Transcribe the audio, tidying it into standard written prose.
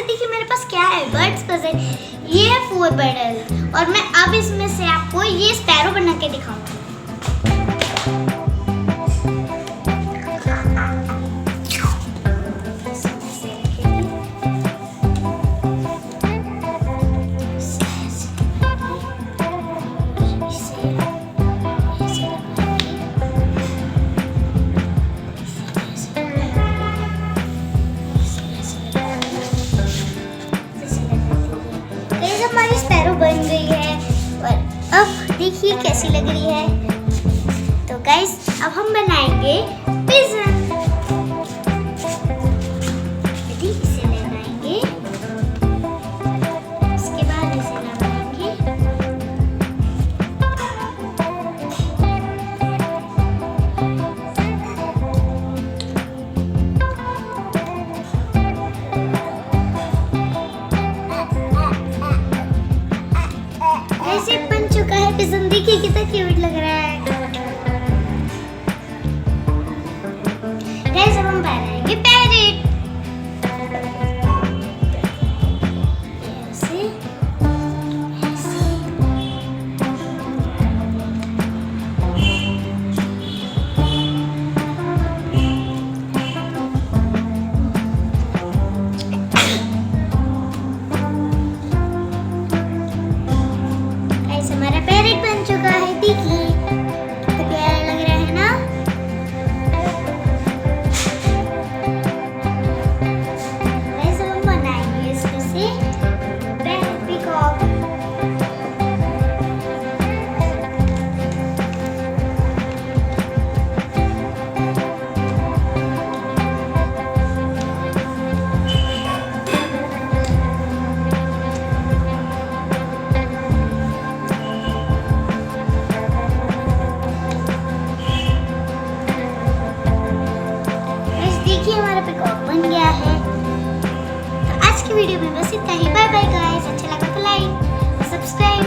देखिए मेरे पास क्या है, बर्ड्स पजल। ये है 4 बर्ड और मैं अब इसमें से आपको ये स्पैरो बना के दिखाऊंगी। हमारी स्पैरो बन गई है और अब देखिए कैसी लग रही है। तो गाइस अब हम बनाएंगे पिजन। इसे लगाएंगे, इसके बाद इसे लगाएंगे। ऐसे बन चुका है पिजन, देखिए कितना क्यूट लग रहा है। गाइस अब हम बनाएंगे पैरेट। ऐसे ऐसे हमारा पैरेट बन चुका है, देखिए तो प्यारा लग रहा है ना। वैसे हम बनाएंगे इसमें से पीकॉक। देखिए हमारा पीकॉक बन गया है। तो आज की वीडियो में बस इतना ही। Bye bye guys. अच्छा लगा तो लाइक, सब्सक्राइब